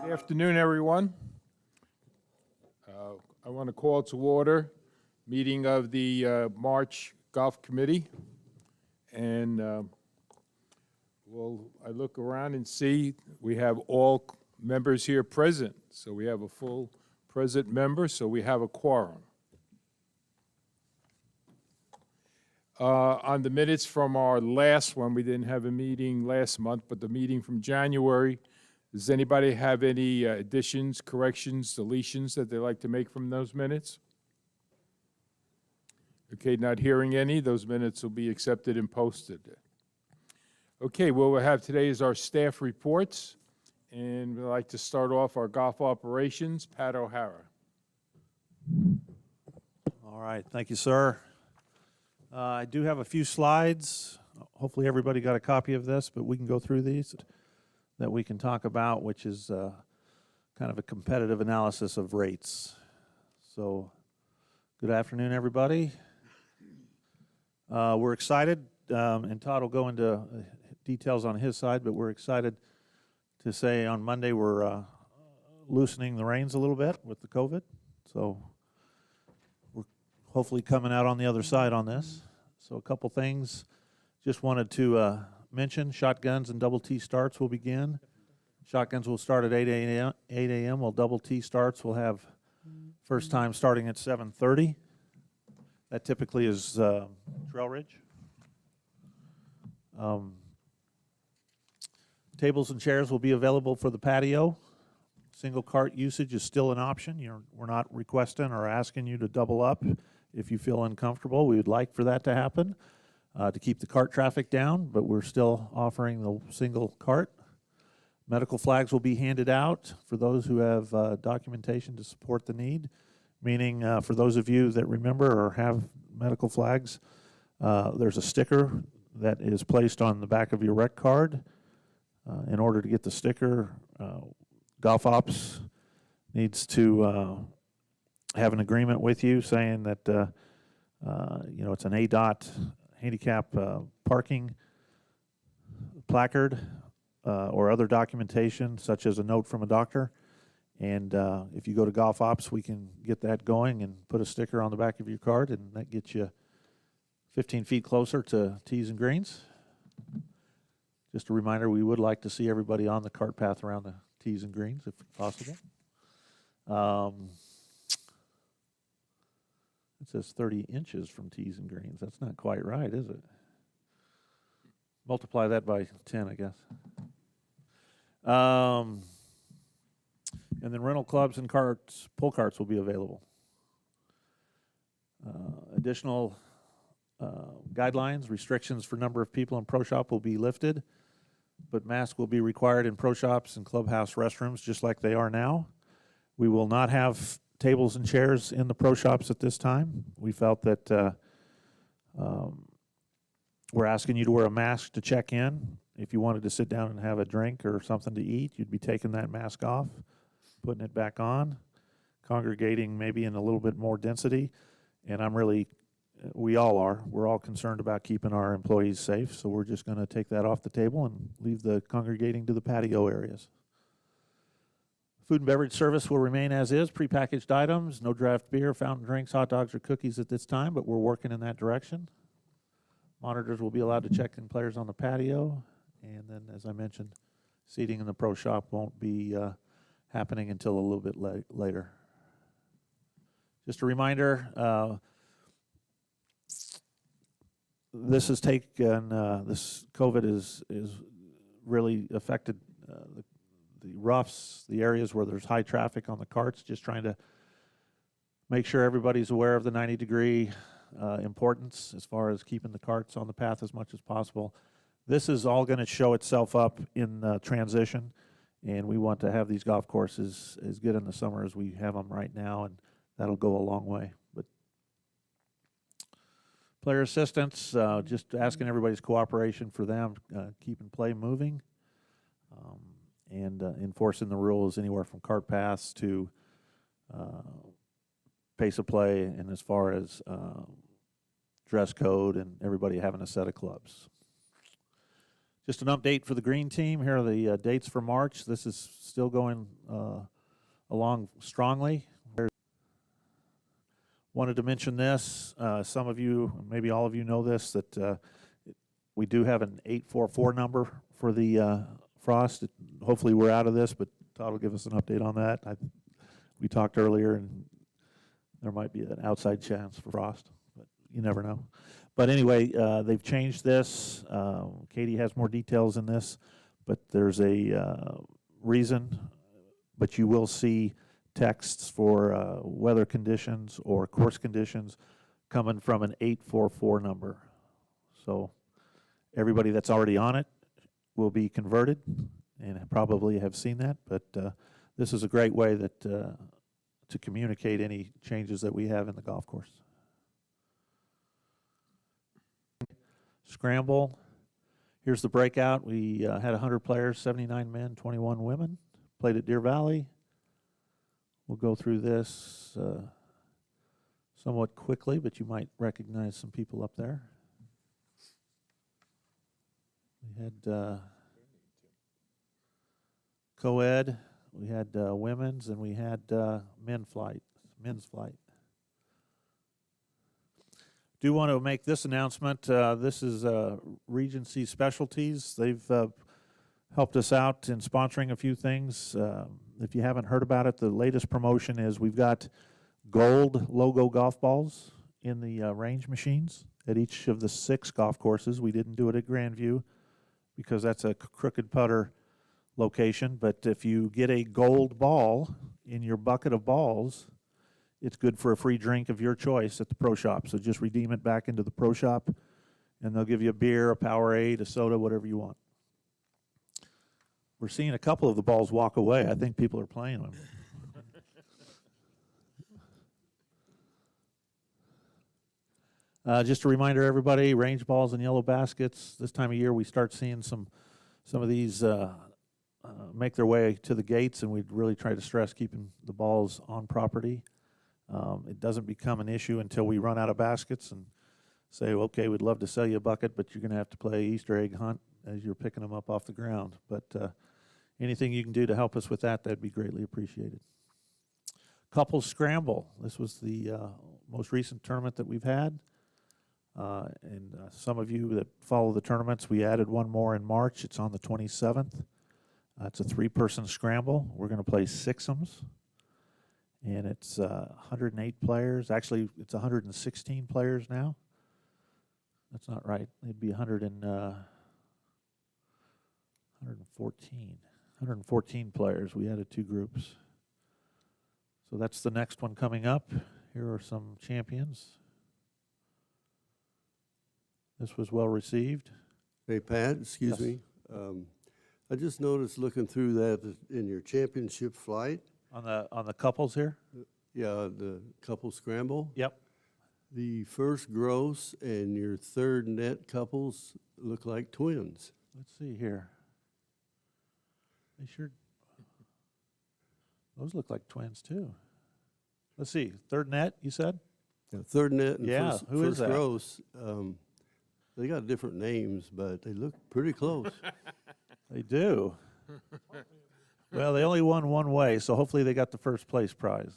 Good afternoon, everyone. I want to call to order meeting of the March Golf Committee. And I look around and see we have all members here present. So we have a full present member, so we have a quorum. On the minutes from our last one, we didn't have a meeting last month, but the meeting from January, does anybody have any additions, corrections, deletions that they'd like to make from those minutes? Okay, not hearing any, those minutes will be accepted and posted. Okay, what we'll have today is our staff reports, and we'd like to start off our golf operations. Pat O'Hara. All right, thank you, sir. I do have a few slides. Hopefully everybody got a copy of this, but we can go through these that we can talk about, which is kind of a competitive analysis of rates. So, good afternoon, everybody. We're excited, and Todd will go into details on his side, but we're excited to say on Monday we're loosening the reins a little bit with the COVID. So we're hopefully coming out on the other side on this. So a couple things. Just wanted to mention shotguns and double T starts will begin. Shotguns will start at 8 a.m. while double T starts will have first time starting at 7:30. That typically is Trail Ridge. Tables and chairs will be available for the patio. Single cart usage is still an option. We're not requesting or asking you to double up if you feel uncomfortable. We would like for that to happen to keep the cart traffic down, but we're still offering the single cart. Medical flags will be handed out for those who have documentation to support the need, meaning for those of you that remember or have medical flags, there's a sticker that is placed on the back of your rec card. In order to get the sticker, Golf Ops needs to have an agreement with you saying that it's an ADOT handicap parking placard or other documentation such as a note from a doctor. And if you go to Golf Ops, we can get that going and put a sticker on the back of your card, and that gets you 15 feet closer to tees and greens. Just a reminder, we would like to see everybody on the cart path around the tees and greens if possible. It says 30 inches from tees and greens. That's not quite right, is it? Multiply that by 10, I guess. And then rental clubs and carts, pull carts will be available. Additional guidelines, restrictions for number of people in pro shop will be lifted, but masks will be required in pro shops and clubhouse restrooms just like they are now. We will not have tables and chairs in the pro shops at this time. We felt that we're asking you to wear a mask to check in. If you wanted to sit down and have a drink or something to eat, you'd be taking that mask off, putting it back on, congregating maybe in a little bit more density. And we all are. We're all concerned about keeping our employees safe, so we're just going to take that off the table and leave the congregating to the patio areas. Food and beverage service will remain as is, prepackaged items, no draft beer, fountain drinks, hot dogs, or cookies at this time, but we're working in that direction. Monitors will be allowed to check in players on the patio, and then, as I mentioned, seating in the pro shop won't be happening until a little bit later. Just a reminder, this has taken, this COVID is really affected the roughs, the areas where there's high traffic on the carts, just trying to make sure everybody's aware of the 90-degree importance as far as keeping the carts on the path as much as possible. This is all going to show itself up in transition, and we want to have these golf courses as good in the summer as we have them right now, and that'll go a long way. But player assistance, just asking everybody's cooperation for them, keeping play moving, and enforcing the rules anywhere from cart paths to pace of play, and as far as dress code and everybody having a set of clubs. Just an update for the green team. Here are the dates for March. This is still going along strongly. Wanted to mention this. Some of you, maybe all of you know this, that we do have an 844 number for the frost. Hopefully we're out of this, but Todd will give us an update on that. We talked earlier, and there might be an outside chance for frost, but you never know. But anyway, they've changed this. Katie has more details in this, but there's a reason. But you will see texts for weather conditions or course conditions coming from an 844 number. So everybody that's already on it will be converted, and probably have seen that. But this is a great way that to communicate any changes that we have in the golf course. Scramble. Here's the breakout. We had 100 players, 79 men, 21 women. Played at Deer Valley. We'll go through this somewhat quickly, but you might recognize some people up there. We had co-ed, we had women's, and we had men's flight. Do want to make this announcement. This is Regency Specialties. They've helped us out in sponsoring a few things. If you haven't heard about it, the latest promotion is we've got gold logo golf balls in the range machines at each of the 6 golf courses. We didn't do it at Grandview because that's a crooked putter location, but if you get a gold ball in your bucket of balls, it's good for a free drink of your choice at the pro shop. So just redeem it back into the pro shop, and they'll give you a beer, a Powerade, a soda, whatever you want. We're seeing a couple of the balls walk away. I think people are playing them. Just a reminder, everybody, range balls and yellow baskets. This time of year, we start seeing some of these make their way to the gates, and we really try to stress keeping the balls on property. It doesn't become an issue until we run out of baskets and say, well, okay, we'd love to sell you a bucket, but you're going to have to play Easter egg hunt as you're picking them up off the ground. But anything you can do to help us with that, that'd be greatly appreciated. Couples Scramble. This was the most recent tournament that we've had. And some of you that follow the tournaments, we added one more in March. It's on the 27th. It's a 3-person scramble. We're going to play sixums. And it's 108 players. Actually, it's 116 players now. That's not right. It'd be 114 players. We added 2 groups. So that's the next one coming up. Here are some champions. This was well received. Hey, Pat, excuse Yes. me. I just noticed looking through that in your championship flight, On the couples here? yeah, the couple scramble, Yep. the first gross and your third net couples look like twins. Let's see here. They sure. Those look like twins too. Let's see. Third net, you said? Yeah, third net and Yeah, first, who is first that? gross. They got different names, but they look pretty close. They do. Well, they only won one way, so hopefully they got the first place prize.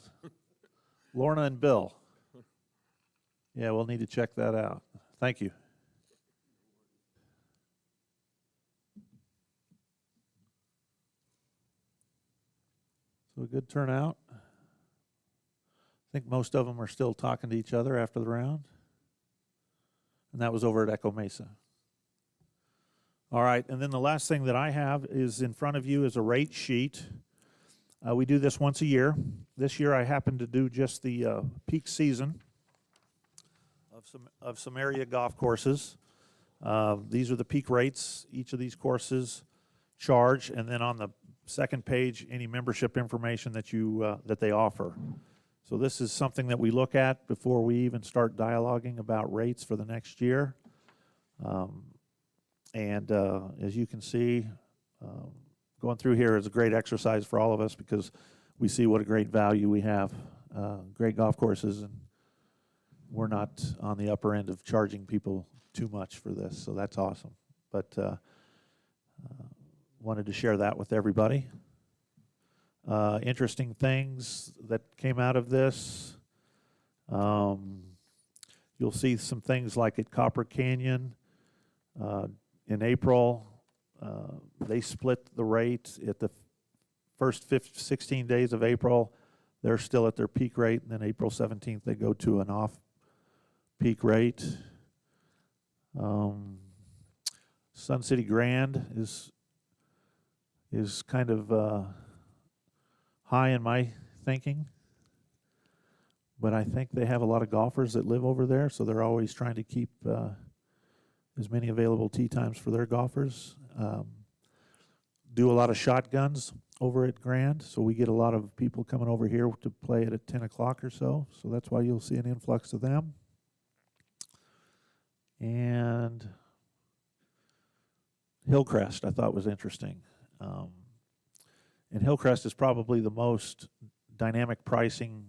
Lorna and Bill. Yeah, we'll need to check that out. Thank you. So a good turnout. I think most of them are still talking to each other after the round. And that was over at Echo Mesa. All right, and then the last thing that I have is in front of you is a rate sheet. We do this once a year. This year I happened to do just the peak season of some area golf courses. These are the peak rates each of these courses charge, and then on the second page, any membership information that that they offer. So this is something that we look at before we even start dialoguing about rates for the next year. And as you can see, going through here is a great exercise for all of us because we see what a great value we have. Great golf courses, and we're not on the upper end of charging people too much for this, so that's awesome. But Wanted to share that with everybody. Interesting things that came out of this. You'll see some things like at Copper Canyon in April. They split the rate at the first 16 days of April. They're still at their peak rate, and then April 17th they go to an off-peak rate. Sun City Grand is kind of high in my thinking, but I think they have a lot of golfers that live over there, so they're always trying to keep as many available tee times for their golfers. Do a lot of shotguns over at Grand, so we get a lot of people coming over here to play it at 10 o'clock or so that's why you'll see an influx of them. And Hillcrest I thought was interesting. And Hillcrest is probably the most dynamic pricing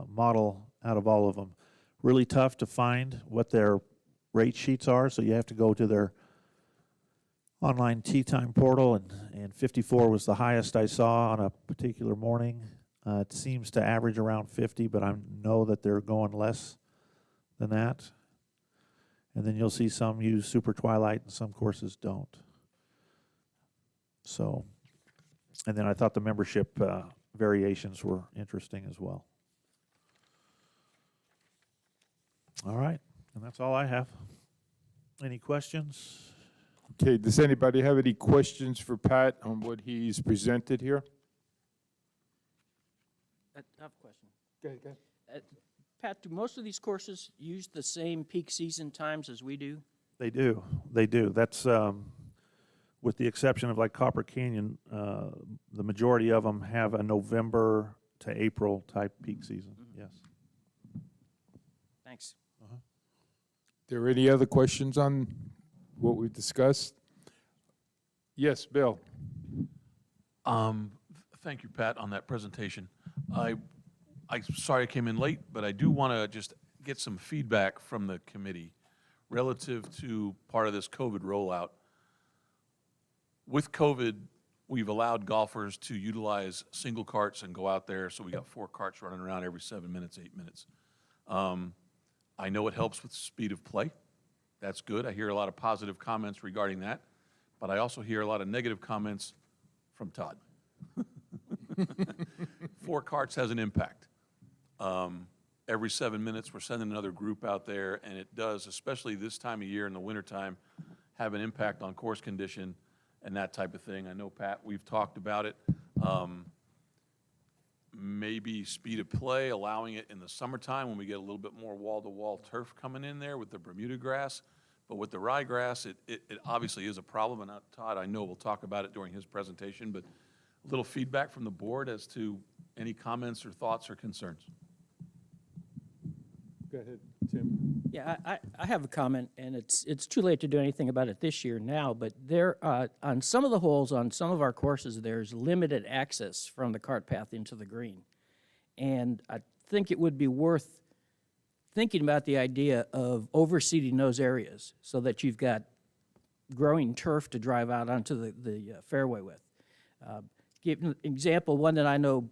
model out of all of them. Really tough to find what their rate sheets are, so you have to go to their online tee time portal, and 54 was the highest I saw on a particular morning. It seems to average around 50, but I know that they're going less than that. And then you'll see some use Super Twilight and some courses don't. So, and then I thought the membership variations were interesting as well. All right, and that's all I have. Any questions? Okay, does anybody have any questions for Pat on what he's presented here? I have a question. Go ahead. Pat, do most of these courses use the same peak season times as we do? They do. They do. That's with the exception of like Copper Canyon, the majority of them have a November to April type peak season. Mm-hmm. Yes. Thanks. There any other questions on what we've discussed? Yes, Bill. Thank you, Pat, on that presentation. I'm sorry I came in late, but I do want to just get some feedback from the committee relative to part of this COVID rollout. With COVID, we've allowed golfers to utilize single carts and go out there, so we got 4 carts running around every 7 minutes, 8 minutes. I know it helps with speed of play. That's good. I hear a lot of positive comments regarding that, but I also hear a lot of negative comments from Todd. 4 carts has an impact. Every 7 minutes, we're sending another group out there, and it does, especially this time of year in the wintertime, have an impact on course condition and that type of thing. I know, Pat, we've talked about it. Maybe speed of play, allowing it in the summertime when we get a little bit more wall-to-wall turf coming in there with the Bermuda grass. But with the ryegrass, it obviously is a problem, and Todd, I know, will talk about it during his presentation, but a little feedback from the board as to any comments or thoughts or concerns. Go ahead, Tim. Yeah, I have a comment, and it's too late to do anything about it this year now, but there, on some of the holes, on some of our courses, there's limited access from the cart path into the green. And I think it would be worth thinking about the idea of overseeding those areas so that you've got growing turf to drive out onto the fairway with. Give an example, one that I know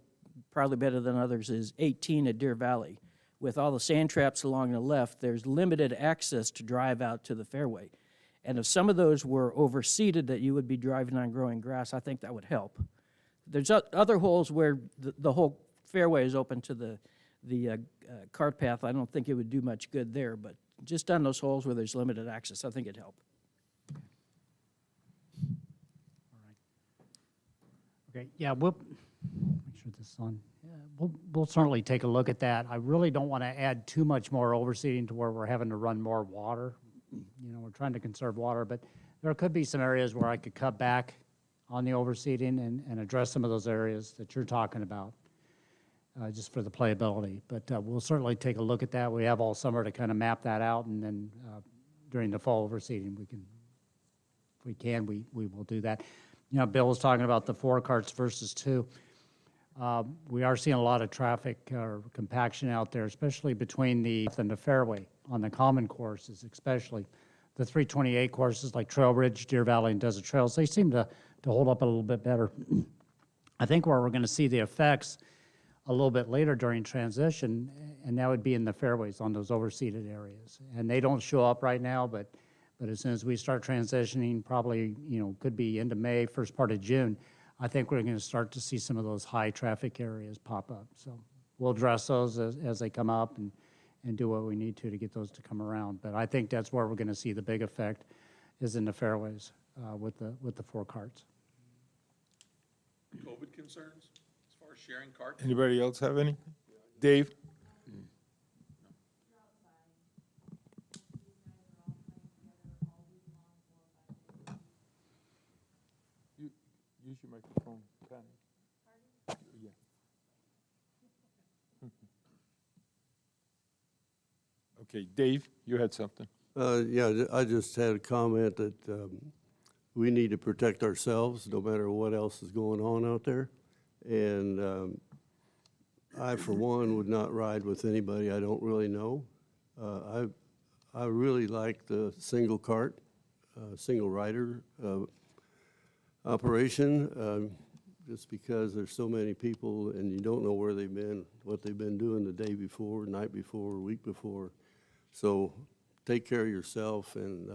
probably better than others is 18 at Deer Valley. With all the sand traps along the left, there's limited access to drive out to the fairway. And if some of those were overseeded that you would be driving on growing grass, I think that would help. There's other holes where the whole fairway is open to the cart path. I don't think it would do much good there, but just on those holes where there's limited access, I think it'd help. Okay, yeah, we'll make sure this is on. Yeah, we'll certainly take a look at that. I really don't want to add too much more overseeding to where we're having to run more water. You know, we're trying to conserve water, but there could be some areas where I could cut back on the overseeding and address some of those areas that you're talking about, just for the playability. But we'll certainly take a look at that. We have all summer to kind of map that out, and then during the fall overseeding, we will do that. You know, Bill was talking about the 4 carts versus 2. We are seeing a lot of traffic or compaction out there, especially between the and the fairway on the common courses, especially. the 328 courses like Trail Ridge, Deer Valley, and Desert Trails, they seem to hold up a little bit better. I think where we're going to see the effects a little bit later during transition, and that would be in the fairways on those overseeded areas. And they don't show up right now, but as soon as we start transitioning, probably, could be into May, first part of June, I think we're going to start to see some of those high traffic areas pop up. So we'll address those as they come up and do what we need to get those to come around. But I think that's where we're going to see the big effect is in the fairways with the 4 carts. COVID concerns as far as sharing carts? Anybody else have any? Dave? Use your microphone, Connie. Yeah. Okay, Dave, you had something. Yeah, I just had a comment that we need to protect ourselves no matter what else is going on out there. And I, for one, would not ride with anybody I don't really know. I really like the single cart, single rider operation, just because there's so many people and you don't know where they've been, what they've been doing the day before, night before, week before. So take care of yourself, and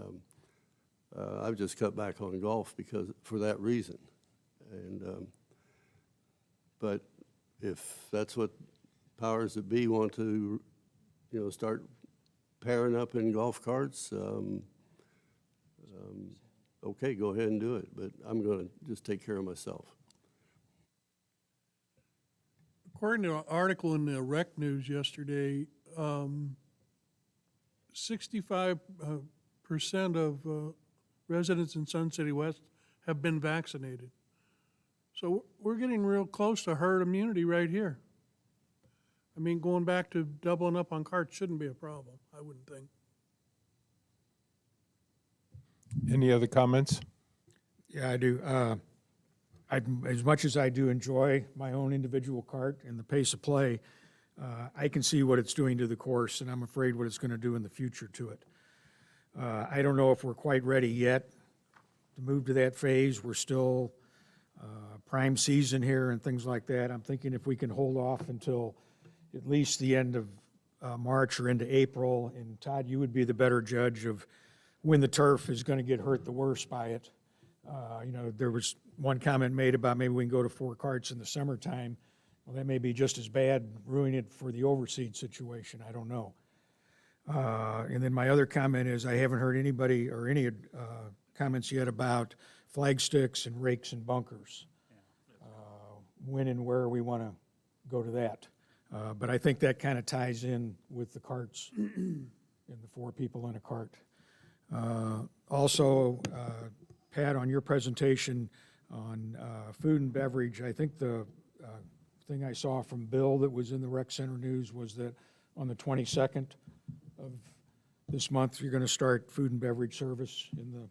I've just cut back on golf for that reason. And but if that's what powers that be want to, start pairing up in golf carts, okay, go ahead and do it. But I'm going to just take care of myself. According to an article in the Rec News yesterday, 65% of residents in Sun City West have been vaccinated. So we're getting real close to herd immunity right here. I mean, going back to doubling up on carts shouldn't be a problem, I wouldn't think. Any other comments? Yeah, I do. As much as I do enjoy my own individual cart and the pace of play, I can see what it's doing to the course, and I'm afraid what it's going to do in the future to it. I don't know if we're quite ready yet to move to that phase. We're still prime season here and things like that. I'm thinking if we can hold off until at least the end of March or into April, and Todd, you would be the better judge of when the turf is going to get hurt the worst by it. There was one comment made about maybe we can go to 4 carts in the summertime. Well, that may be just as bad, ruining it for the overseed situation. I don't know. And then my other comment is I haven't heard anybody or any comments yet about flag sticks and rakes and bunkers. When and where we want to go to that. But I think that kind of ties in with the carts and the 4 people in a cart. Also, Pat, on your presentation on food and beverage, I think the thing I saw from Bill that was in the Rec Center News was that on the 22nd of this month, you're going to start food and beverage service in the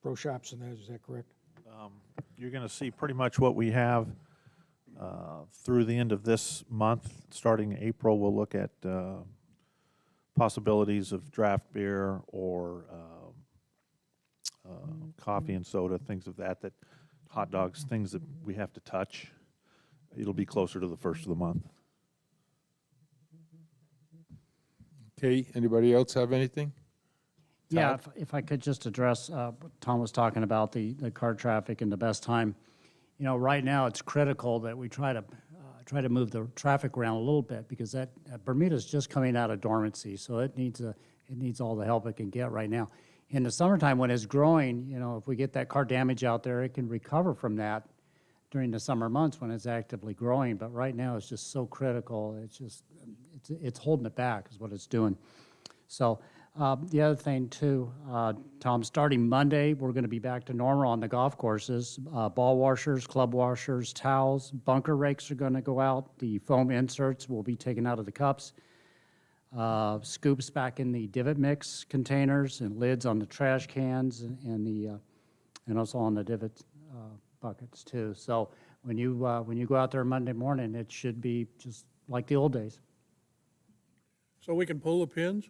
pro shops, and is that correct? You're going to see pretty much what we have through the end of this month. Starting April, we'll look at possibilities of draft beer or coffee and soda, things of that, hot dogs, things that we have to touch. It'll be closer to the first of the month. Okay, anybody else have anything? Yeah, if I could just address what Tom was talking about, the car traffic and the best time. Right now it's critical that we try to move the traffic around a little bit, because that Bermuda's just coming out of dormancy, so it needs all the help it can get right now. In the summertime when it's growing, if we get that car damage out there, it can recover from that during the summer months when it's actively growing. But right now it's just so critical. It's holding it back is what it's doing. So the other thing too, Tom, starting Monday, we're going to be back to normal on the golf courses. Ball washers, club washers, towels, bunker rakes are going to go out. The foam inserts will be taken out of the cups. Scoops back in the divot mix containers, and lids on the trash cans, and also on the divot buckets too. So when you go out there Monday morning, it should be just like the old days. So we can pull the pins?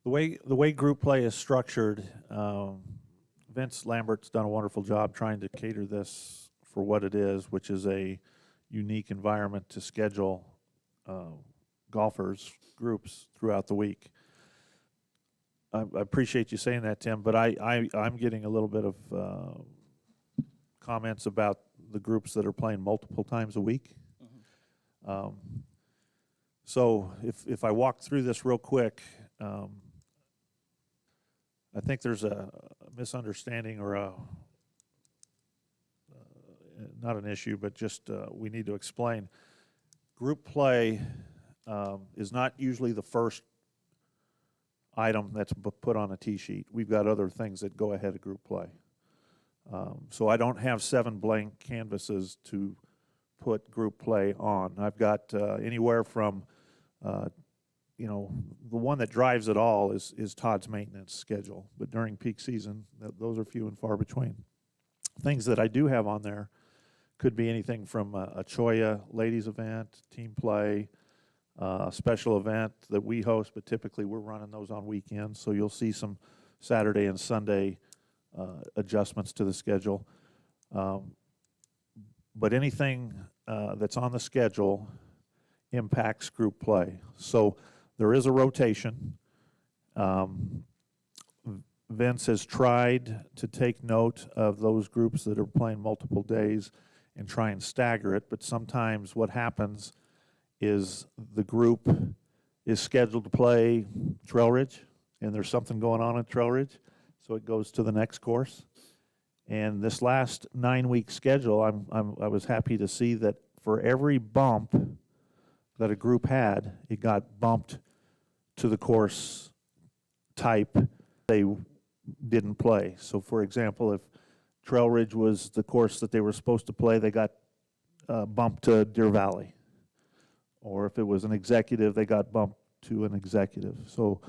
The way group play is structured, Vince Lambert's done a wonderful job trying to cater this for what it is, which is a unique environment to schedule golfers, groups throughout the week. I appreciate you saying that, Tim, but I'm getting a little bit of comments about the groups that are playing multiple times a week. So if I walk through this real quick, I think there's a misunderstanding or not an issue, but just we need to explain. Group play is not usually the first item that's put on a tee sheet. We've got other things that go ahead of group play. So I don't have 7 blank canvases to put group play on. I've got anywhere from the one that drives it all is Todd's maintenance schedule. But during peak season, those are few and far between. Things that I do have on there could be anything from a Choya ladies event, team play, special event that we host, but typically we're running those on weekends. So you'll see some Saturday and Sunday adjustments to the schedule. But anything that's on the schedule impacts group play. So there is a rotation. Vince has tried to take note of those groups that are playing multiple days and try and stagger it, but sometimes what happens is the group is scheduled to play Trail Ridge, and there's something going on at Trail Ridge, so it goes to the next course. And this last 9-week schedule, I was happy to see that for every bump that a group had, it got bumped to the course type they didn't play. So for example, if Trail Ridge was the course that they were supposed to play, they got bumped to Deer Valley. Or if it was an executive, they got bumped to an executive. So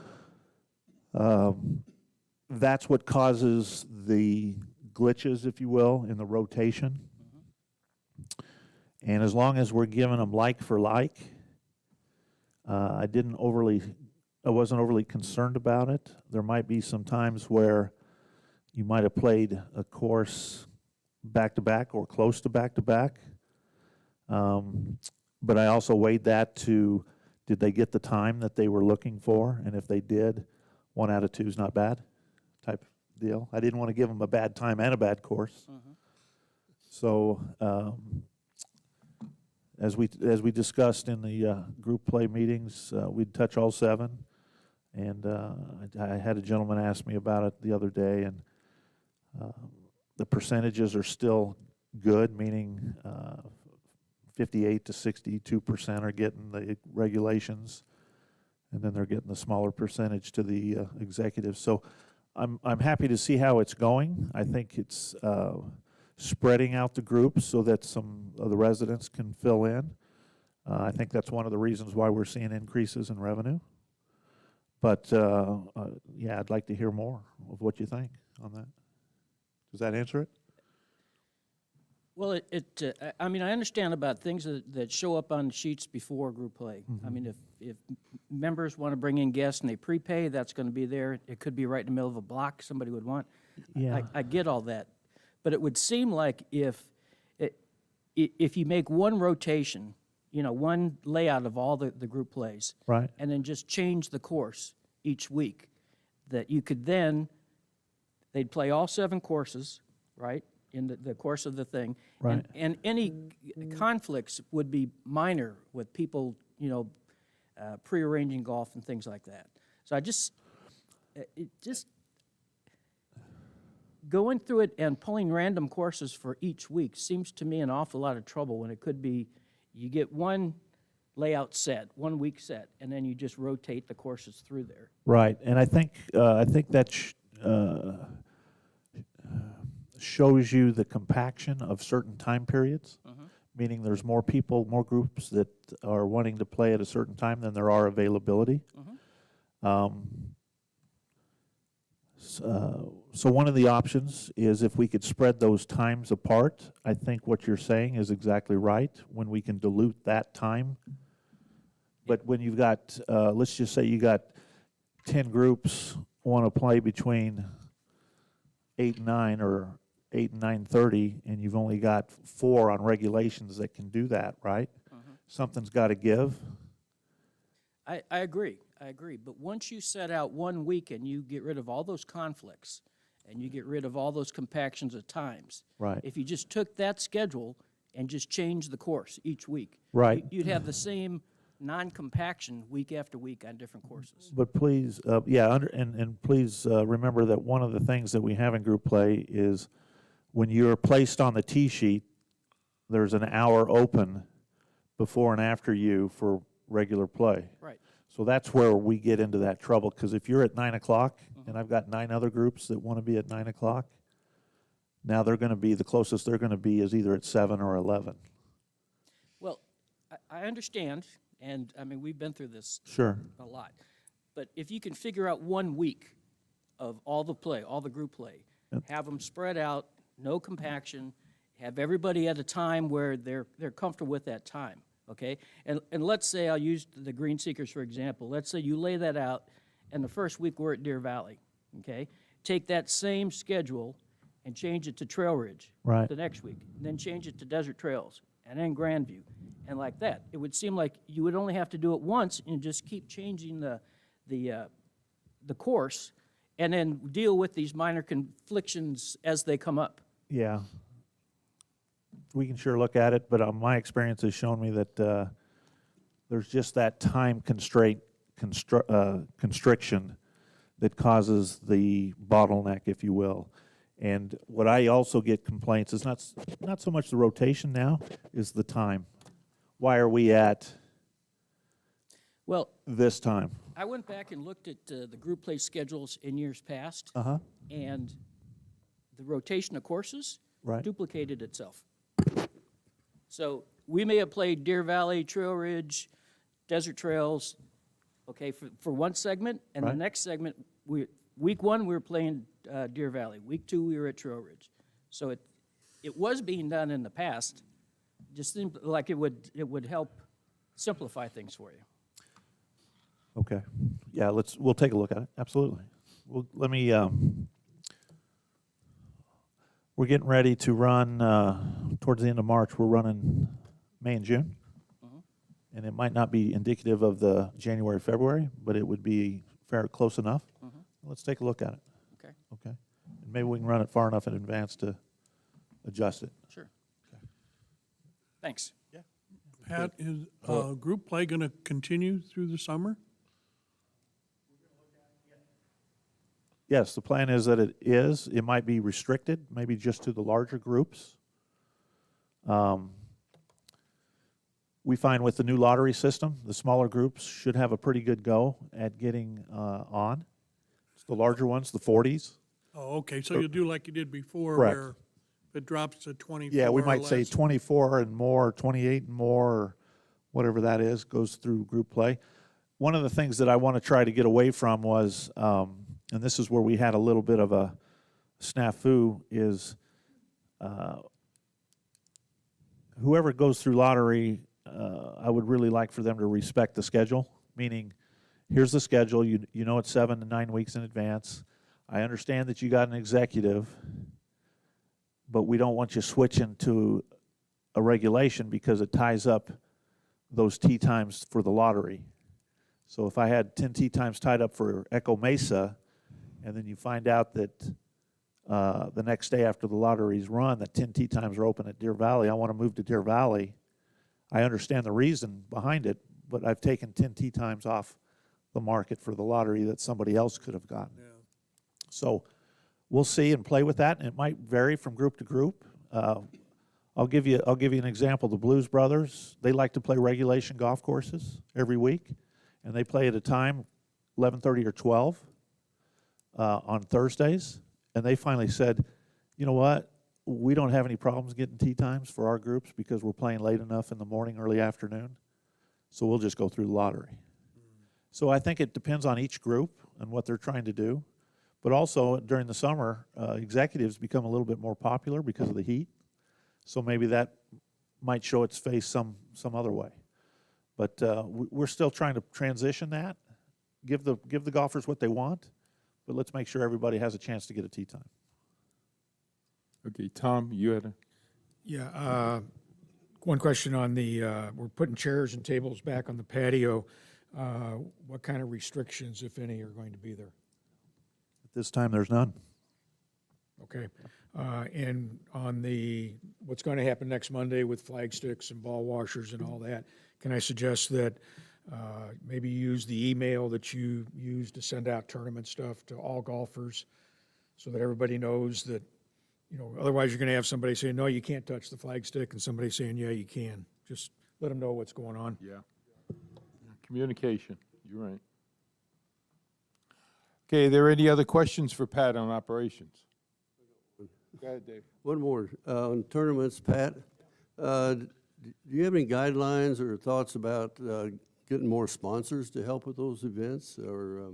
that's what causes the glitches, if you will, in the rotation. And as long as we're giving them like for like, I wasn't overly concerned about it. There might be some times where you might have played a course back-to-back or close to back-to-back. But I also weighed that to, did they get the time that they were looking for? And if they did, 1 out of 2 is not bad type deal. I didn't want to give them a bad time and a bad course. So as we discussed in the group play meetings, we'd touch all 7. And I had a gentleman ask me about it the other day, and the percentages are still good, meaning 58 to 62% are getting the regulations, and then they're getting the smaller percentage to the executives. So I'm happy to see how it's going. I think it's spreading out the groups so that some of the residents can fill in. I think that's one of the reasons why we're seeing increases in revenue. But yeah, I'd like to hear more of what you think on that. Does that answer it? Well, I mean, I understand about things that show up on sheets before group play. I mean, if members want to bring in guests and they prepay, that's going to be there. It could be right in the middle of a block somebody would want. Yeah. I get all that. But it would seem like if you make one rotation, one layout of all the group plays, Right. and then just change the course each week, that you could then, they'd play all 7 courses, right, in the course of the thing. Right. And any conflicts would be minor with people, prearranging golf and things like that. So it just going through it and pulling random courses for each week seems to me an awful lot of trouble when it could be you get one layout set, 1 week set, and then you just rotate the courses through there. Right, and I think that shows you the compaction of certain time periods, meaning there's more people, more groups that are wanting to play at a certain time than there are availability. So one of the options is if we could spread those times apart. I think what you're saying is exactly right, when we can dilute that time. But when you've got, let's just say you got 10 groups want to play between 8 and 9 or 8 and 9:30, and you've only got 4 on regulations that can do that, right? Something's got to give. I agree, but once you set out 1 week and you get rid of all those conflicts, and you get rid of all those compactions of times. Right. If you just took that schedule and just changed the course each week. Right. You'd have the same non-compaction week after week on different courses. But please, and please remember that one of the things that we have in group play is when you're placed on the tee sheet, there's an hour open before and after you for regular play. Right. So that's where we get into that trouble, because if you're at 9 o'clock, and I've got 9 other groups that want to be at 9 o'clock, now they're going to be, the closest they're going to be is either at 7 or 11. Well, I understand, and I mean, we've been through this Sure. a lot. But if you can figure out 1 week of all the play, all the group play, have them spread out, no compaction, have everybody at a time where they're comfortable with that time, okay? And let's say, I'll use the Green Seekers for example. Let's say you lay that out, and the first week we're at Deer Valley, okay? Take that same schedule and change it to Trail Ridge Right. the next week, and then change it to Desert Trails, and then Grandview, and like that. It would seem like you would only have to do it once and just keep changing the course, and then deal with these minor conflictions as they come up. Yeah. We can sure look at it, but my experience has shown me that there's just that time constriction that causes the bottleneck, if you will. And what I also get complaints is not so much the rotation now, is the time. Why are we at Well, this time? I went back and looked at the group play schedules in years past, Uh-huh. and the rotation of courses Right. duplicated itself. So we may have played Deer Valley, Trail Ridge, Desert Trails, okay, for one segment, and the Right. next segment, week 1, we were playing Deer Valley. Week 2, we were at Trail Ridge. So it was being done in the past, just seemed like it would help simplify things for you. Okay. Yeah, we'll take a look at it. Absolutely. Well, let me, we're getting ready to run, towards the end of March, we're running May and June. And it might not be indicative of the January, February, but it would be close enough. Let's take a look at it. Okay, Okay. And maybe we can run it far enough in advance to adjust it. sure. Thanks. Pat, is group play going to continue through the summer? Yes, the plan is that it is. It might be restricted, maybe just to the larger groups. We find with the new lottery system, the smaller groups should have a pretty good go at getting on. It's the larger ones, the 40s. Oh, okay, so you'll do like you did before, Correct. where it drops to 24 Yeah, we or might say less. 24 and more, 28 and more, or whatever that is, goes through group play. One of the things that I want to try to get away from was, and this is where we had a little bit of a snafu, is whoever goes through lottery, I would really like for them to respect the schedule, meaning here's the schedule, you know it's 7 to 9 weeks in advance. I understand that you got an executive, but we don't want you switching to a regulation because it ties up those tee times for the lottery. So if I had 10 tee times tied up for Echo Mesa, and then you find out that the next day after the lottery's run, that 10 tee times are open at Deer Valley, I want to move to Deer Valley. I understand the reason behind it, but I've taken 10 tee times off the market for the lottery that somebody else could have gotten. Yeah. So we'll see and play with that, and it might vary from group to group. I'll give you an example. The Blues Brothers, they like to play regulation golf courses every week, and they play at a time, 11:30 or 12 on Thursdays. And they finally said, you know what? We don't have any problems getting tee times for our groups because we're playing late enough in the morning, early afternoon. So we'll just go through the lottery. So I think it depends on each group and what they're trying to do. But also during the summer, executives become a little bit more popular because of the heat. So maybe that might show its face some other way. But we're still trying to transition that. give the golfers what they want, but let's make sure everybody has a chance to get a tee time. Okay, Tom, you had a, Yeah, one question on the, we're putting chairs and tables back on the patio. What kind of restrictions, if any, are going to be there? At this time, there's none. Okay. And on the, what's going to happen next Monday with flag sticks and ball washers and all that, can I suggest that maybe use the email that you use to send out tournament stuff to all golfers so that everybody knows that, you know, otherwise you're going to have somebody saying, no, you can't touch the flag stick, and somebody saying, yeah, you can. Just let them know what's going on. yeah. Communication, you're right. Okay, are there any other questions for Pat on operations? Go ahead, Dave. One more, on tournaments, Pat, do you have any guidelines or thoughts about getting more sponsors to help with those events? Or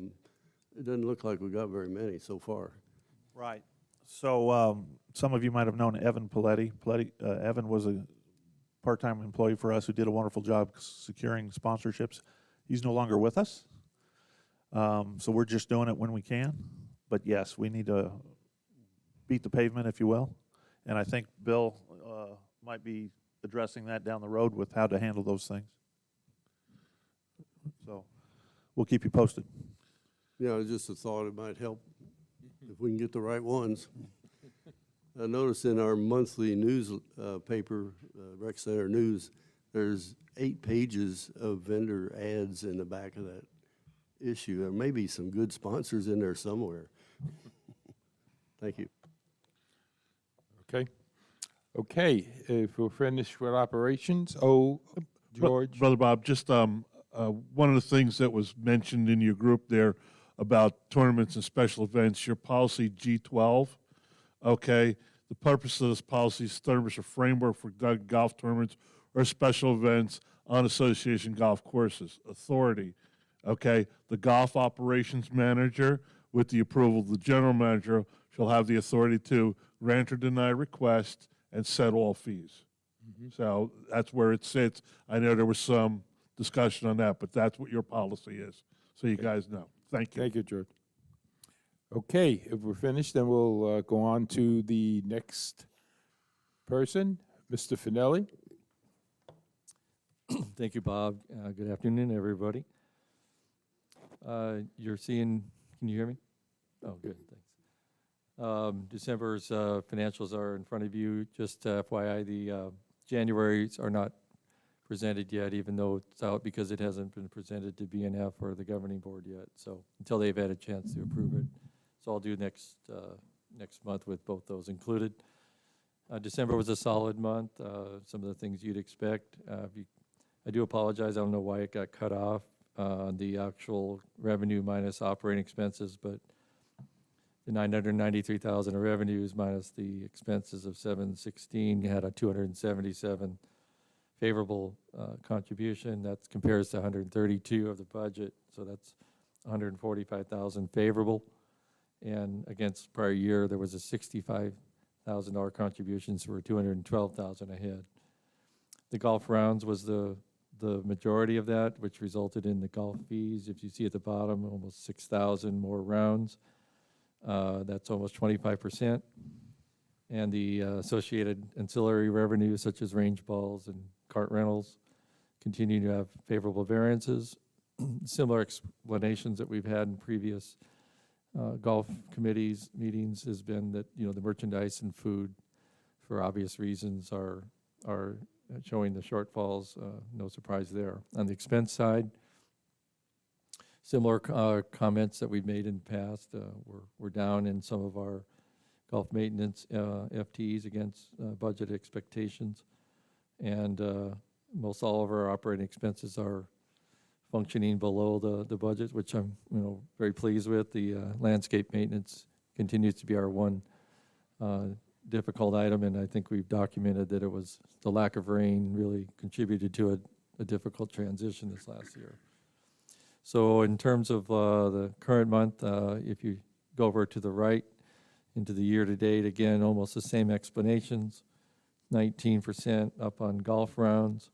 it doesn't look like we got very many so far. Right. So some of you might have known Evan Paletti. Evan was a part-time employee for us who did a wonderful job securing sponsorships. He's no longer with us. So we're just doing it when we can. But yes, we need to beat the pavement, if you will. And I think Bill might be addressing that down the road with how to handle those things. So we'll keep you posted. You know, just a thought, it might help if we can get the right ones. I noticed in our monthly news paper, Rec Center News, there's 8 pages of vendor ads in the back of that issue. There may be some good sponsors in there somewhere. Thank you. Okay. Okay, if we're finished with operations, George? Brother Bob, just one of the things that was mentioned in your group there about tournaments and special events, your policy G12, okay? The purpose of this policy is to establish a framework for golf tournaments or special events on association golf courses. Authority, okay? The golf operations manager, with the approval of the general manager, shall have the authority to grant or deny requests and set all fees. So that's where it sits. I know there was some discussion on that, but that's what your policy is, so you guys know. Thank you. Thank you, George. Okay, if we're finished, then we'll go on to the next person, Mr. Finelli. Thank you, Bob. Good afternoon, everybody. You're seeing, can you hear me? Oh, good, thanks. December's financials are in front of you. Just FYI, the January's are not presented yet, even though it's out because it hasn't been presented to BNF or the governing board yet. So until they've had a chance to approve it. So I'll do next month with both those included. December was a solid month. Some of the things you'd expect. I do apologize. I don't know why it got cut off on the actual revenue minus operating expenses, but the 993,000 of revenues minus the expenses of 716 had a 277 favorable contribution. That compares to 132 of the budget, so that's 145,000 favorable. And against prior year, there was a $65,000 contribution, so we're 212,000 ahead. The golf rounds was the majority of that, which resulted in the golf fees. If you see at the bottom, almost 6,000 more rounds. That's almost 25%. And the associated ancillary revenues, such as range balls and cart rentals, continue to have favorable variances. Similar explanations that we've had in previous golf committees meetings has been that, you know, the merchandise and food, for obvious reasons, are showing the shortfalls. No surprise there. On the expense side, similar comments that we've made in the past. We're down in some of our golf maintenance FTEs against budget expectations, and most all of our operating expenses are functioning below the budget, which I'm very pleased with. The landscape maintenance continues to be our one difficult item, and I think we've documented that it was the lack of rain really contributed to a difficult transition this last year. So in terms of the current month, if you go over to the right into the year-to-date, again, almost the same explanations. 19% up on golf rounds,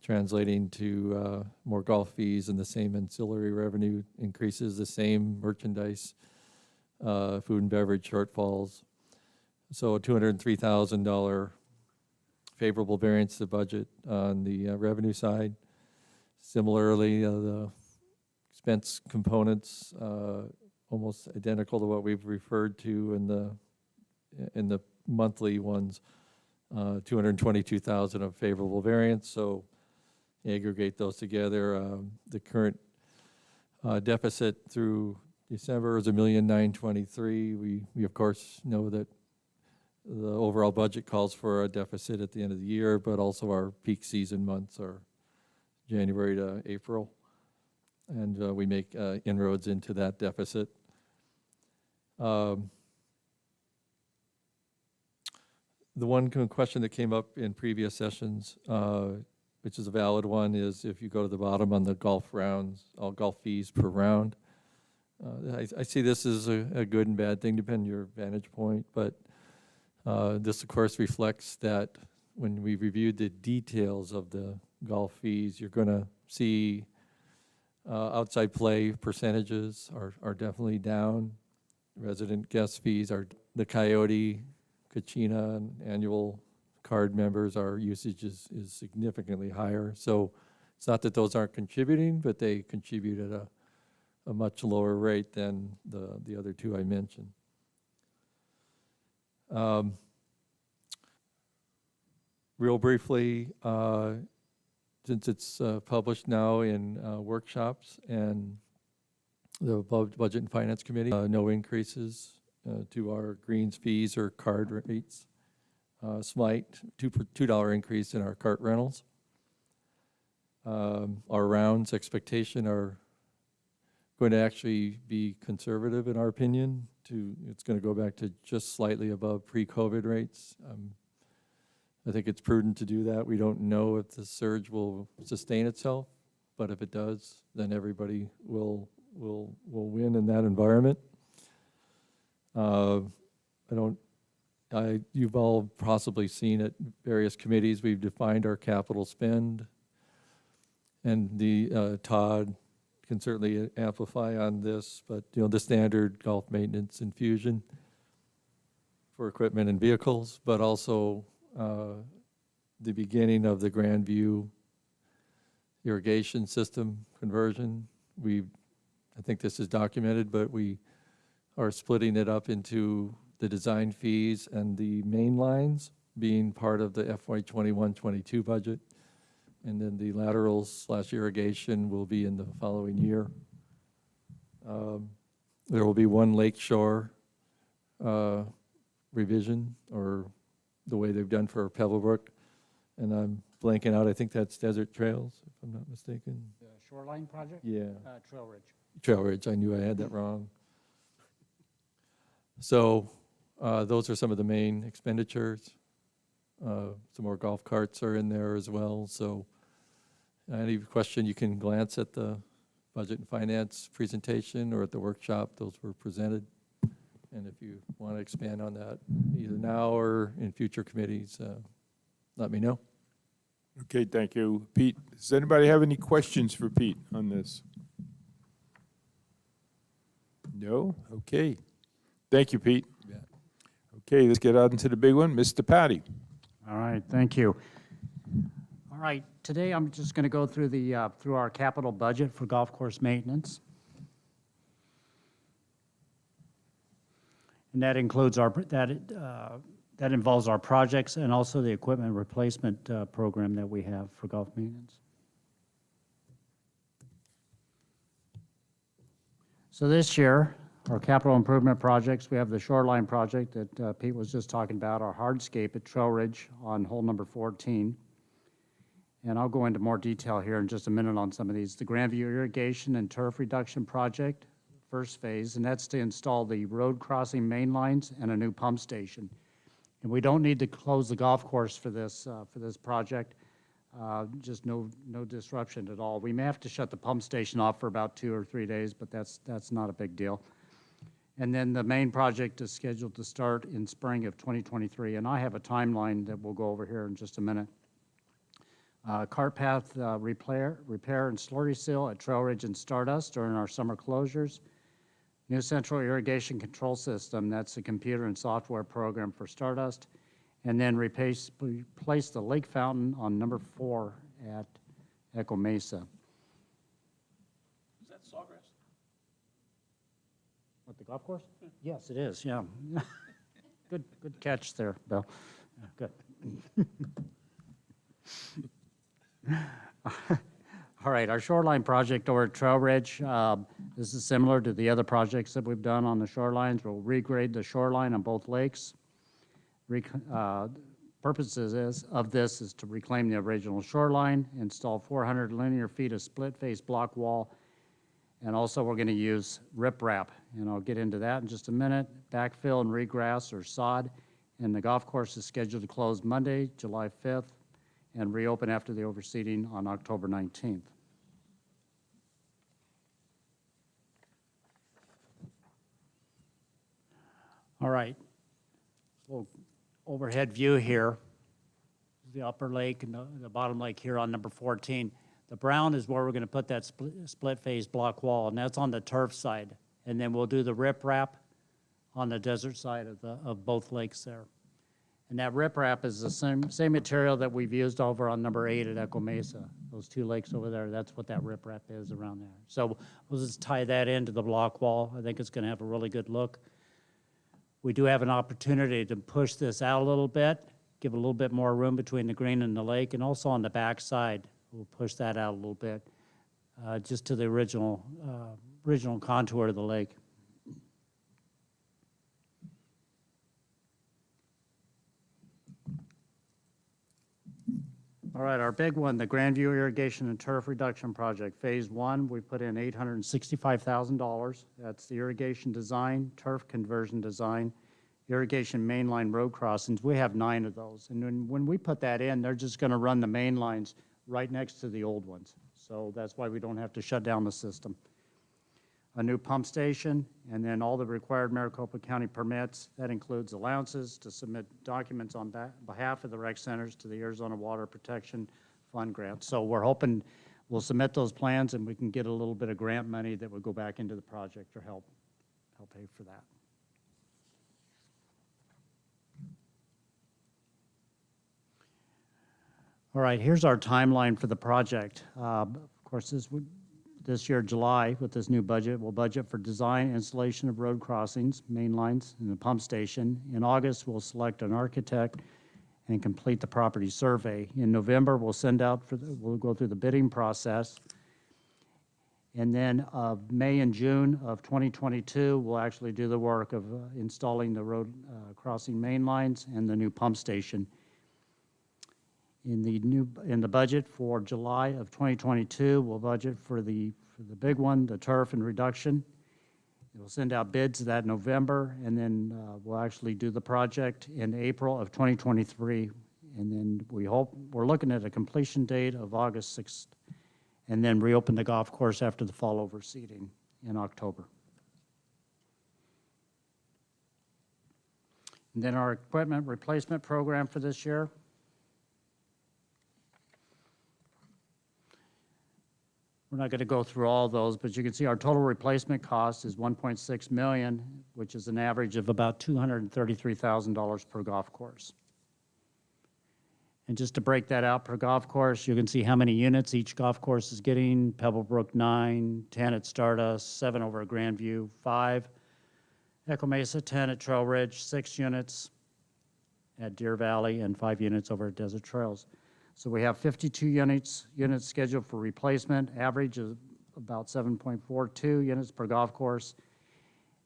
translating to more golf fees and the same ancillary revenue increases, the same merchandise, food and beverage shortfalls. So a $203,000 favorable variance to budget on the revenue side. Similarly, the expense components almost identical to what we've referred to in the monthly ones. 222,000 of favorable variance. So aggregate those together. The current deficit through December is $1,923,000. We of course know that the overall budget calls for a deficit at the end of the year, but also our peak season months are January to April, and we make inroads into that deficit. The one question that came up in previous sessions, which is a valid one, is if you go to the bottom on the golf rounds, all golf fees per round. I see this as a good and bad thing, depending on your vantage point, but this, of course, reflects that when we reviewed the details of the golf fees, you're going to see outside play percentages are definitely down. Resident guest fees are the Coyote, Kachina, and annual card members, our usage is significantly higher. So it's not that those aren't contributing, but they contribute at a much lower rate than the other two I mentioned. Real briefly, since it's published now in workshops and the Budget and Finance Committee, no increases to our greens fees or card rates. Slight $2 increase in our cart rentals. Our rounds expectation are going to actually be conservative in our opinion. It's going to go back to just slightly above pre-COVID rates. I think it's prudent to do that. We don't know if the surge will sustain itself, but if it does, then everybody will win in that environment. You've all possibly seen at various committees, we've defined our capital spend, and the Todd can certainly amplify on this, but the standard golf maintenance infusion for equipment and vehicles, but also the beginning of the Grandview irrigation system conversion. I think this is documented, but we are splitting it up into the design fees and the main lines being part of the FY21-22 budget. And then the laterals/irrigation will be in the following year. There will be one lakeshore revision, or the way they've done for Pebblebrook. And I'm blanking out, I think that's Desert Trails, if I'm not mistaken. The shoreline project? Yeah. Trail Ridge. Trail Ridge, I knew I had that wrong. So those are some of the main expenditures. Some more golf carts are in there as well. So any question, you can glance at the Budget and Finance presentation or at the workshop. Those were presented. And if you want to expand on that, either now or in future committees, let me know. Okay, thank you. Pete, does anybody have any questions for Pete on this? No? Okay. Thank you, Pete. Yeah. Okay, let's get on to the big one. Mr. Patty. All right, thank you. All right, today I'm just going to go through through our capital budget for golf course maintenance. And that includes that involves our projects and also the equipment replacement program that we have for golf maintenance. So this year, our capital improvement projects, we have the shoreline project that Pete was just talking about, our hardscape at Trail Ridge on hole number 14. And I'll go into more detail here in just a minute on some of these. The Grandview irrigation and turf reduction project, first phase, and that's to install the road crossing main lines and a new pump station. And we don't need to close the golf course for this project. Just no disruption at all. We may have to shut the pump station off for about 2 or 3 days, but that's not a big deal. And then the main project is scheduled to start in spring of 2023, and I have a timeline that we'll go over here in just a minute. Cart path repair and slurry seal at Trail Ridge and Stardust during our summer closures. New central irrigation control system, that's a computer and software program for Stardust. And then replace the lake fountain on number 4 at Echo Mesa. Is that sawgrass? What, the golf course? Yes, it is, yeah. Good catch there, Bill. Yeah, good. All right, our shoreline project over at Trail Ridge, this is similar to the other projects that we've done on the shorelines. We'll regrade the shoreline on both lakes. Purposes of this is to reclaim the original shoreline, install 400 linear feet of split-face block wall, and also we're going to use riprap, and I'll get into that in just a minute. Backfill and regrass or sod, and the golf course is scheduled to close Monday, July 5th, and reopen after the overseeding on October 19th. All right, little overhead view here. The upper lake and the bottom lake here on number 14. The brown is where we're going to put that split phase block wall, and that's on the turf side. And then we'll do the riprap on the desert side of both lakes there. And that riprap is the same material that we've used over on number 8 at Echo Mesa. Those 2 lakes over there, that's what that riprap is around there. So we'll just tie that into the block wall. I think it's going to have a really good look. We do have an opportunity to push this out a little bit, give a little bit more room between the green and the lake, and also on the back side, we'll push that out a little bit, just to the original contour of the lake. All right, our big one, the Grandview Irrigation and Turf Reduction Project, Phase 1, we put in $865,000. That's the irrigation design, turf conversion design, irrigation mainline road crossings. We have 9 of those. And when we put that in, they're just going to run the main lines right next to the old ones. So that's why we don't have to shut down the system. A new pump station, and then all the required Maricopa County permits. That includes allowances to submit documents on behalf of the rec centers to the Arizona Water Protection Fund grant. So we're hoping we'll submit those plans and we can get a little bit of grant money that would go back into the project or help pay for that. All right, here's our timeline for the project. Of course, this year, July, with this new budget, we'll budget for design, installation of road crossings, main lines, and the pump station. In August, we'll select an architect and complete the property survey. In November, we'll we'll go through the bidding process. And then May and June of 2022, we'll actually do the work of installing the road crossing main lines and the new pump station. In the budget for July of 2022, we'll budget for the big one, the turf and reduction. We'll send out bids that November, and then we'll actually do the project in April of 2023. And then we're looking at a completion date of August 6th, and then reopen the golf course after the fall overseeding in October. And then our equipment replacement program for this year. We're not going to go through all those, but you can see our total replacement cost is $1.6 million, which is an average of about $233,000 per golf course. And just to break that out per golf course, you can see how many units each golf course is getting. Pebblebrook 9, 10 at Stardust, 7 over at Grandview, 5 Echo Mesa, 10 at Trail Ridge, 6 units at Deer Valley, and 5 units over at Desert Trails. So we have 52 units scheduled for replacement, average of about 7.42 units per golf course.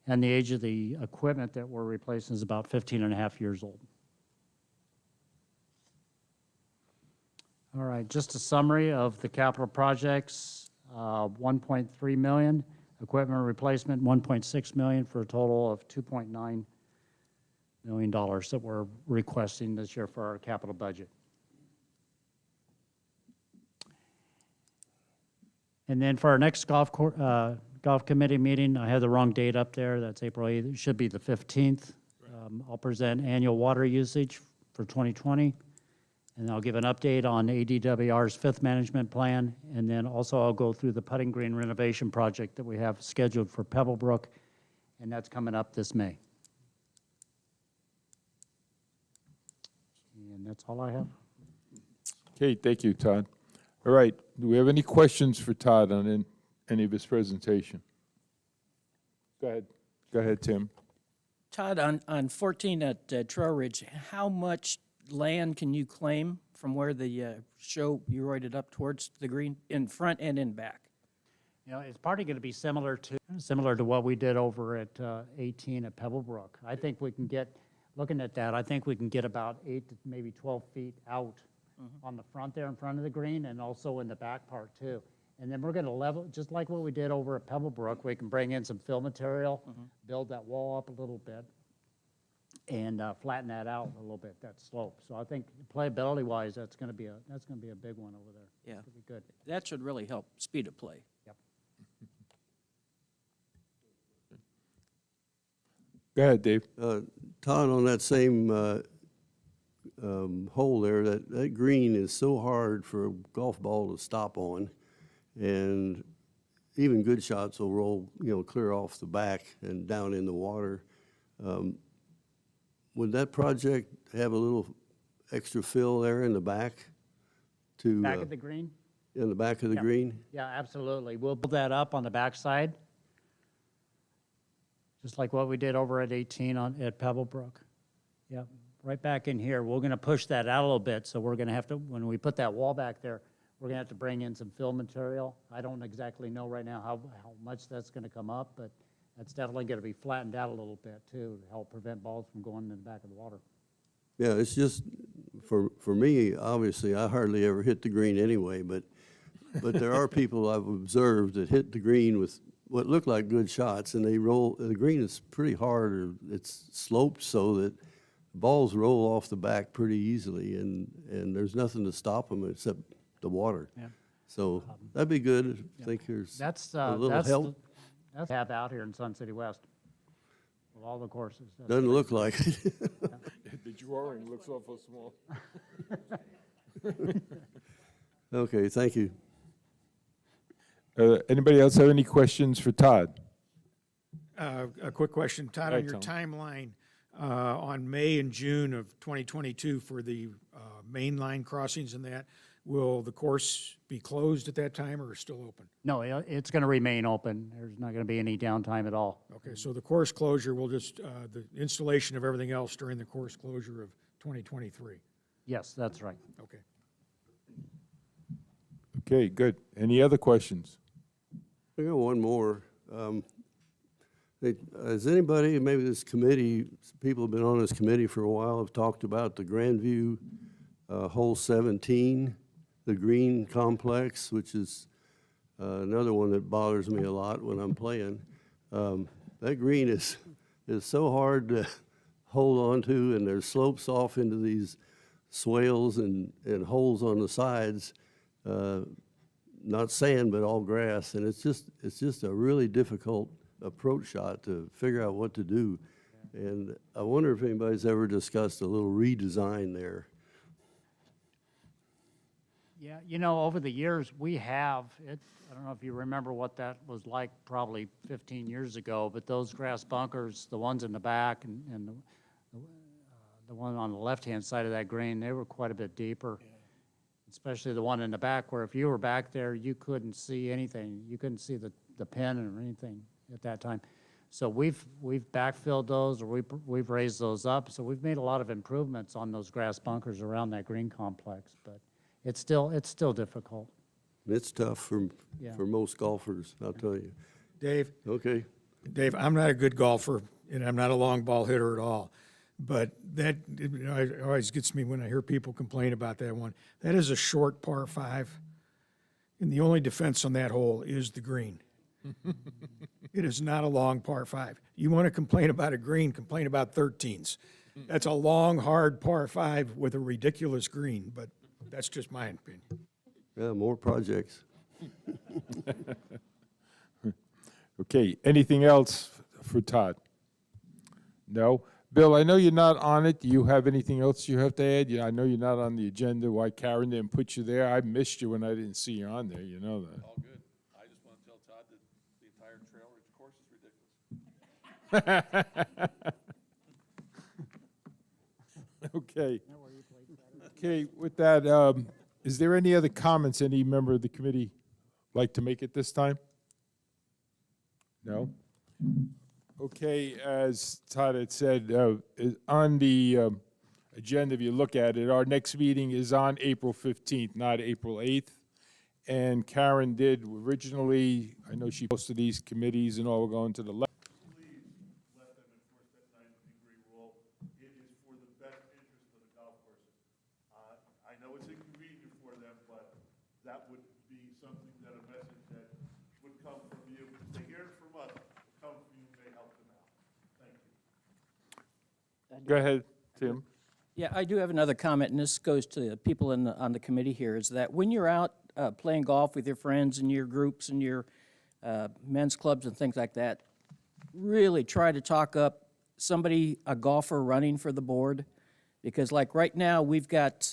And the age of the equipment that we're replacing is about 15 and a half years old. All right, just a summary of the capital projects, 1.3 million, equipment replacement, 1.6 million, for a total of $2.9 million that we're requesting this year for our capital budget. And then for our next golf committee meeting, I have the wrong date up there. That's April 8th. It should be the 15th. I'll present annual water usage for 2020 And I'll give an update on ADWR's fifth management plan, and then also I'll go through the putting green renovation project that we have scheduled for Pebblebrook, and that's coming up this May. And that's all I have. Okay, thank you, Todd. All right, do we have any questions for Todd on any of his presentation? Go ahead, Tim. Todd, on 14 at Trail Ridge, how much land can you claim from where the show you roided up towards the green, in front and in back? You know, it's probably going to be similar to what we did over at 18 at Pebblebrook. I think we can get, looking at that, I think we can get about 8 to maybe 12 feet out on the front there in front of the green, and also in the back part too. And then we're going to level, just like what we did over at Pebblebrook, we can bring in some fill material, build that wall up a little bit, and flatten that out a little bit, that slope. So I think playability-wise, that's going to be a big one over there. Yeah. It'll be good. That should really help speed of play. Yep. Go ahead, Dave. Todd, on that same hole there, that green is so hard for a golf ball to stop on, and even good shots will roll, clear off the back and down in the water. Would that project have a little extra fill there in the back? Back of the green? In the back of the Yeah. green? Yeah, absolutely. We'll build that up on the backside, just like what we did over at 18 at Pebblebrook. Yep, right back in here. We're going to push that out a little bit, so we're going to have to, when we put that wall back there, we're going to have to bring in some fill material. I don't exactly know right now how much that's going to come up, but that's definitely going to be flattened out a little bit too, to help prevent balls from going in the back of the water. Yeah, it's just, for me, obviously, I hardly ever hit the green anyway, but there are people I've observed that hit the green with what look like good shots, and they roll, the green is pretty hard, or it's sloped so that balls roll off the back pretty easily, and there's nothing to stop them except the water. Yeah. So that'd be good. I think there's That's, a little help. that's what we have out here in Sun City West, with all the courses. That's Doesn't great. look like it. The drawing looks awful small. Okay, thank you. Anybody else have any questions for Todd? A quick question, Todd, Hi, on your Tom. timeline, on May and June of 2022 for the main line crossings and that, will the course be closed at that time or still open? No, it's going to remain open. There's not going to be any downtime at all. Okay, so the course closure will just, the installation of everything else during the course closure of 2023? Yes, that's right. Okay. Okay, good. Any other questions? I got one more. Has anybody, maybe this committee, people have been on this committee for a while, have talked about the Grandview hole 17, the green complex, which is another one that bothers me a lot when I'm playing. That green is so hard to hold on to, and there's slopes off into these swales and holes on the sides. Not sand, but all grass, and it's just a really difficult approach shot to figure out what to do. And I wonder if anybody's ever discussed a little redesign there. Yeah, over the years, we have, I don't know if you remember what that was like probably 15 years ago, but those grass bunkers, the ones in the back and the one on the left-hand side of that green, they were quite a bit deeper. Especially the one in the back, where if you were back there, you couldn't see anything. You couldn't see the pin or anything at that time. So we've backfilled those, or we've raised those up. So we've made a lot of improvements on those grass bunkers around that green complex, but it's still difficult. It's tough for most golfers, I'll tell you. Dave? Okay. Dave, I'm not a good golfer, and I'm not a long ball hitter at all. But that, it always gets me when I hear people complain about that one. That is a short par 5, and the only defense on that hole is the green. It is not a long par 5. You want to complain about a green, complain about 13s. That's a long, hard par 5 with a ridiculous green, but that's just my opinion. Yeah, more projects. Okay, anything else for Todd? No? Bill, I know you're not on it. Do you have anything else you have to add? Yeah, I know you're not on the agenda. Why Karen didn't put you there? I missed you when I didn't see you on there, you know that. All good. I just want to tell Todd that the entire trail ridge course is ridiculous. Okay. Okay, with that, is there any other comments any member of the committee like to make at this time? No? Okay, as Todd had said, on the agenda, if you look at it, our next meeting is on April 15th, not April 8th. And Karen did originally, I know she posted these committees and all, we're going to the left. Please let them enforce that 90-degree rule. It is for the best interest of the golf courses. I know it's inconvenient for them, but that would be something that a message that would come from you. If they hear it from us, it come from you, may help them out. Thank you. Go ahead, Tim. Yeah, I do have another comment, and this goes to the people on the committee here, is that when you're out playing golf with your friends and your groups and your men's clubs and things like that, really try to talk up somebody, a golfer running for the board, because like right now, we've got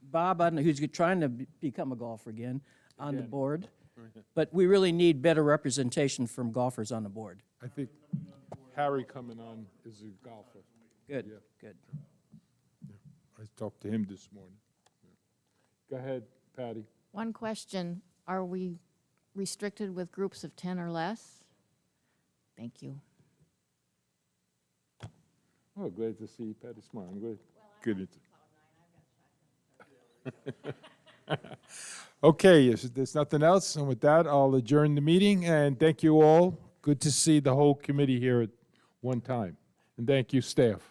Bob, who's trying to become a golfer again, on the board, but we really need better representation from golfers on the board. I think Harry coming on is a golfer. Good, Yeah. good. I talked to him this morning. Go ahead, Patty. One question, are we restricted with groups of 10 or less? Thank you. Oh, glad to see Patty smile. I'm glad. Good. Okay, if there's nothing else, and with that, I'll adjourn the meeting, and thank you all. Good to see the whole committee here at one time. And thank you, staff.